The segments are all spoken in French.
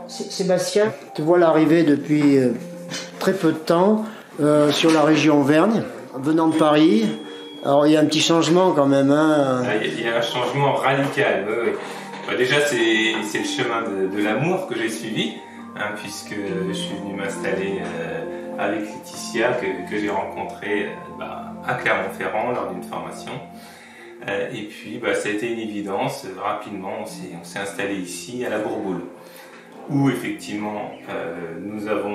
Sébastien, te voilà arrivé depuis très peu de temps sur la région Auvergne, venant de Paris. Alors il y a un petit changement quand même. Hein. Il y a un changement radical. Oui. Bah, déjà, c'est le chemin de l'amour que j'ai suivi, hein, puisque je suis venu m'installer avec Laetitia, que j'ai rencontrée à Clermont-Ferrand lors d'une formation. Et puis, ça a été une évidence. Rapidement, on s'est installé ici, à la Bourboule, où effectivement, nous avons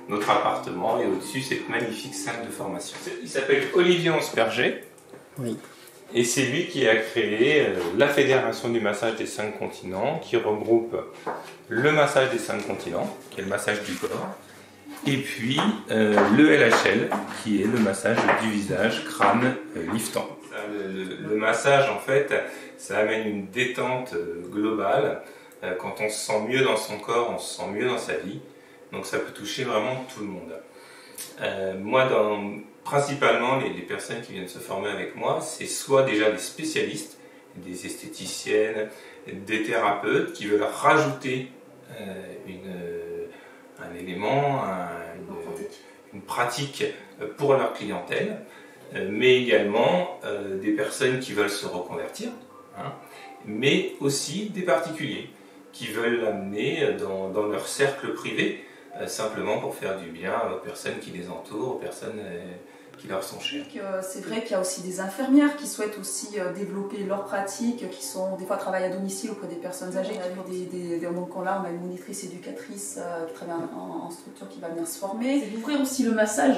notre appartement et au-dessus, cette magnifique salle de formation. Il s'appelle Olivier Ansperger. Oui. Et c'est lui qui a créé la Fédération du massage des 5 continents, qui regroupe le massage des 5 continents, qui est le massage du corps, et puis le LHL, qui est le massage du visage, crâne, liftant. Le massage, en fait, ça amène une détente globale. Quand on se sent mieux dans son corps, on se sent mieux dans sa vie. Donc ça peut toucher vraiment tout le monde. Moi, principalement, les personnes qui viennent se former avec moi, c'est soit déjà des spécialistes, des esthéticiennes, des thérapeutes qui veulent rajouter un élément, une pratique pour leur clientèle, mais également des personnes qui veulent se reconvertir, hein, mais aussi des particuliers qui veulent l'amener dans leur cercle privé, simplement pour faire du bien aux personnes qui les entourent, aux personnes qui leur sont chères. C'est vrai qu'il y a aussi des infirmières qui souhaitent aussi développer leurs pratiques, qui sont des fois travaillent à domicile auprès des personnes âgées. Donc là, on a une monitrice éducatrice qui travaille en structure qui va venir se former. C'est d'ouvrir aussi le massage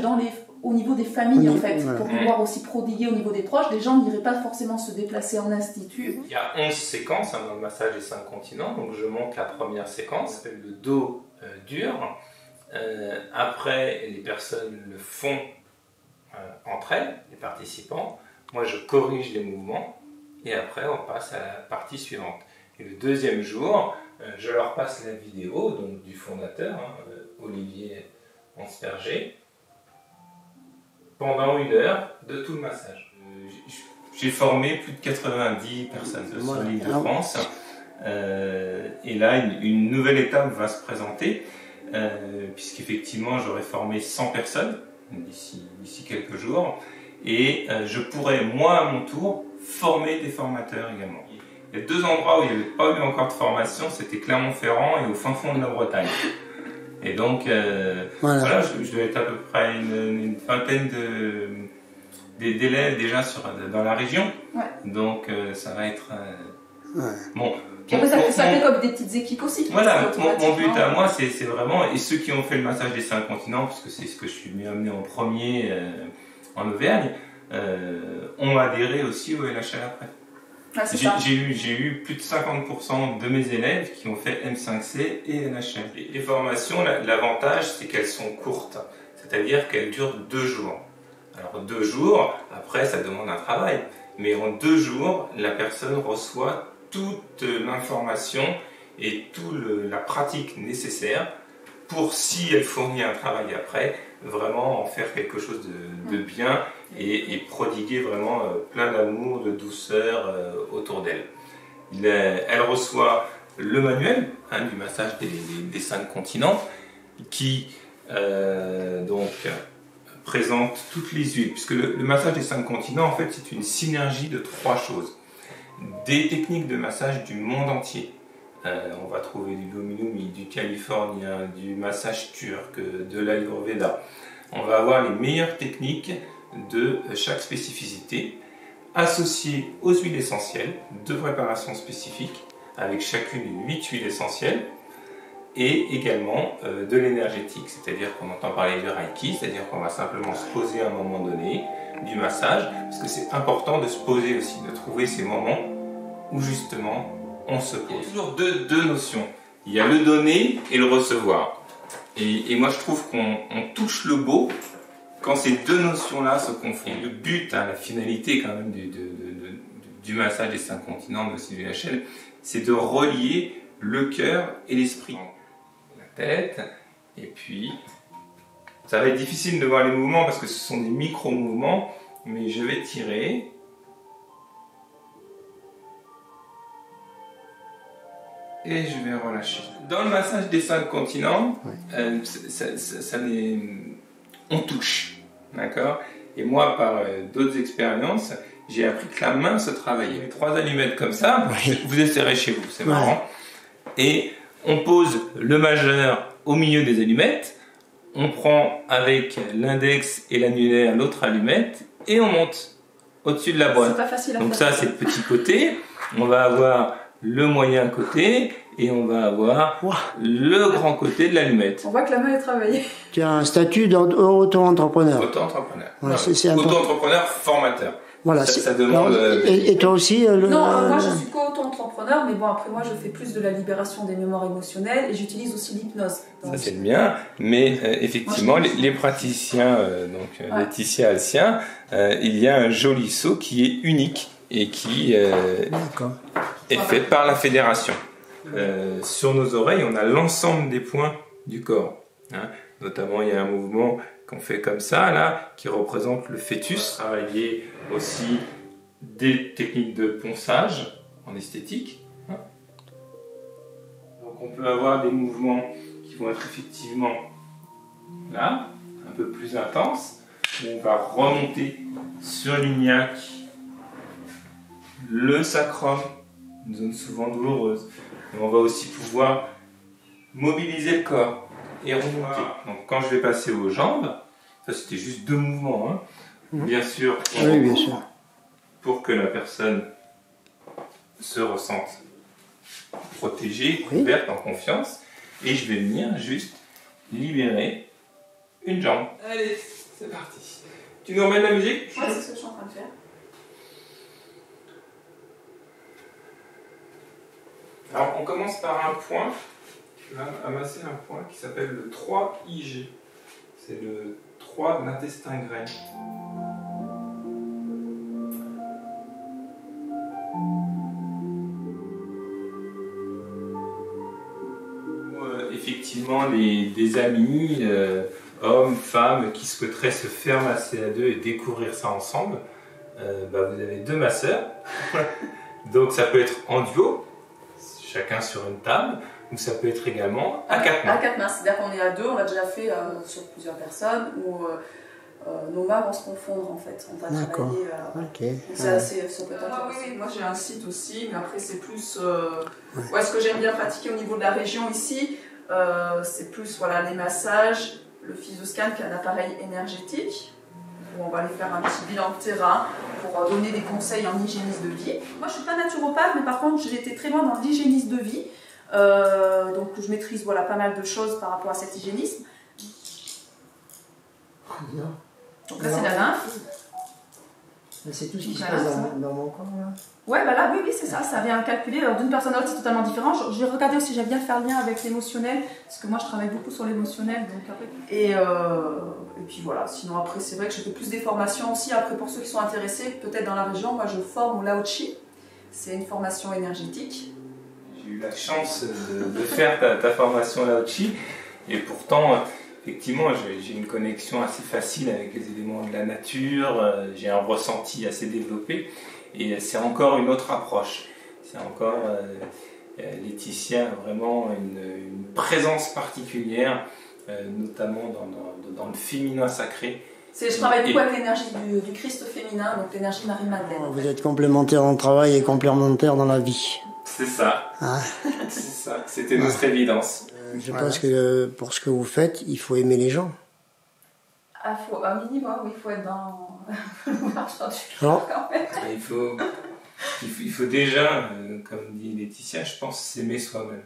au niveau des familles, en fait, pour pouvoir aussi prodiguer au niveau des proches. Les gens n'iraient pas forcément se déplacer en institut. Il y a 11 séquences dans le massage des 5 continents. Donc je monte la première séquence, ça s'appelle le dos dur. Après, les personnes le font entre elles, les participants. Moi, je corrige les mouvements et après, on passe à la partie suivante. Et le deuxième jour, je leur passe la vidéo donc, du fondateur, Olivier Ansperger, pendant 1 heure de tout le massage. J'ai formé plus de 90 personnes sur l'île de France. Et là, une nouvelle étape va se présenter, puisqu'effectivement, j'aurai formé 100 personnes d'ici quelques jours, et je pourrai, moi, à mon tour, former des formateurs également. Il y a 2 endroits où il n'y avait pas eu encore de formation, c'était Clermont-Ferrand et au fin fond de la Bretagne. Et donc, voilà, je devais être à peu près une vingtaine d'élèves déjà dans la région. Ouais. Donc, ça va être... bon. Et après, ça fait comme des petites équipes aussi. Voilà, mon but à moi, c'est vraiment, et ceux qui ont fait le massage des 5 continents, puisque c'est ce que je suis venu amener en premier en Auvergne, ont adhéré aussi au LHL après. Ah, j'ai eu plus de 50% de mes élèves qui ont fait M5C et LHL. Les formations, l'avantage, c'est qu'elles sont courtes, c'est-à-dire qu'elles durent 2 jours. Alors 2 jours, après ça demande un travail, mais en 2 jours, la personne reçoit toute l'information et toute la pratique nécessaire pour, si elle fournit un travail après, vraiment en faire quelque chose de bien et prodiguer vraiment plein d'amour, de douceur autour d'elle. Elle reçoit le manuel du massage des 5 continents qui donc présente toutes les huiles, puisque le massage des 5 continents, en fait, c'est une synergie de 3 choses. Des techniques de massage du monde entier. On va trouver du Lomi-Lomi, du californien, du massage turc, de l'Ayurveda. On va avoir les meilleures techniques de chaque spécificité, associées aux huiles essentielles, de préparation spécifique, avec chacune 8 huiles essentielles, et également de l'énergétique, c'est-à-dire qu'on entend parler du Reiki, c'est-à-dire qu'on va simplement se poser à un moment donné, du massage, parce que c'est important de se poser aussi, de trouver ces moments où justement on se pose. Il y a toujours deux notions, il y a le donner et le recevoir. Et moi je trouve qu'on touche le beau quand ces 2 notions-là se confondent. Le but, la finalité quand même du massage des 5 continents, mais aussi du LHL, c'est de relier le cœur et l'esprit. La tête, et puis ça va être difficile de voir les mouvements parce que ce sont des micro-mouvements, mais je vais tirer. et je vais relâcher. Dans le massage des 5 continents, on touche, d'accord? Et moi, par d'autres expériences, j'ai appris que la main se travaillait. Les 3 allumettes comme ça, vous essayerez chez vous, c'est marrant. Et on pose le majeur au milieu des allumettes, on prend avec l'index et l'annulaire l'autre allumette et on monte au-dessus de la boîte. C'est pas facile à Donc faire. ça, c'est le petit côté. On va avoir le moyen côté et on va avoir le grand côté de l'allumette. On voit que la main est travaillée. Tu as un statut d'auto-entrepreneur. Auto-entrepreneur. Voilà, c'est important. Auto-entrepreneur formateur. Voilà, Ça demande... et toi aussi Non, moi je suis co-auto-entrepreneur, mais bon, après moi je fais plus de la libération des mémoires émotionnelles et j'utilise aussi l'hypnose. Ça c'est le mien, mais effectivement, les praticiens, Laetitia Alcien, il y a un joli saut qui est unique et qui est fait par la fédération. Sur nos oreilles, on a l'ensemble des points du corps. Hein. Notamment, il y a un mouvement qu'on fait comme ça, là, qui représente le fœtus. Travailler aussi des techniques de ponçage en esthétique. Hein. Donc, on peut avoir des mouvements qui vont être effectivement là, un peu plus intenses, où on va remonter sur l'iliaque, le sacrum, une zone souvent douloureuse. Et on va aussi pouvoir mobiliser le corps et remonter. Donc quand je vais passer aux jambes, ça c'était juste 2 mouvements, hein. Bien sûr, bien sûr, pour que la personne se ressente protégée, couverte, en confiance, et je vais venir juste libérer une jambe. Allez, c'est parti. Tu nous remets la musique? Ouais, c'est ce que je suis en train de faire. Alors, on commence par un point. Tu vas amasser un point qui s'appelle le 3IG. C'est le 3 de l'intestin grêle. Effectivement, des amis, hommes, femmes, qui souhaiteraient se faire masser à 2 et découvrir ça ensemble, vous avez 2 masseurs. Donc, ça peut être en duo, chacun sur une table, ou ça peut être également à 4 mains. À 4 mains, c'est-à-dire qu'on est à 2, on l'a déjà fait sur plusieurs personnes, où nos mains vont se confondre en fait. On va travailler. C'est assez, ça peut être intéressant. Oui, moi j'ai un site aussi, mais après c'est plus. Ce que j'aime bien pratiquer au niveau de la région ici, c'est plus les massages, le physioscan qui est un appareil énergétique, où on va aller faire un petit bilan de terrain pour donner des conseils en hygiénisme de vie. Moi je ne suis pas naturopathe, mais par contre j'ai été très loin dans l'hygiénisme de vie. Donc je maîtrise pas mal de choses par rapport à cet hygiénisme. Donc là c'est la lymphe. C'est tout ce qui se passe dans mon corps là. Ouais, oui, c'est ça, ça vient calculer. Alors d'une personne à l'autre, c'est totalement différent. J'ai regardé aussi, j'aime bien faire le lien avec l'émotionnel, parce que moi je travaille beaucoup sur l'émotionnel. Et puis voilà, sinon après c'est vrai que je fais plus des formations aussi. Après pour ceux qui sont intéressés, peut-être dans la région, moi je forme au Lao Chi. C'est une formation énergétique. J'ai eu la chance de faire ta formation Lao Chi, et pourtant, effectivement, j'ai une connexion assez facile avec les éléments de la nature, j'ai un ressenti assez développé, et c'est encore une autre approche. C'est encore, Laetitia a vraiment une présence particulière, notamment dans le féminin sacré. Je travaille beaucoup avec l'énergie du Christ féminin, donc l'énergie Marie-Madeleine. Vous êtes complémentaires dans le travail et complémentaires dans la vie. C'est ça. C'est ça. C'était notre évidence. Je pense que pour ce que vous faites, il faut aimer les gens. Un minimum, oui, il faut être dans l'argent du corps quand même. Il faut déjà, comme dit Laetitia, je pense, s'aimer soi-même.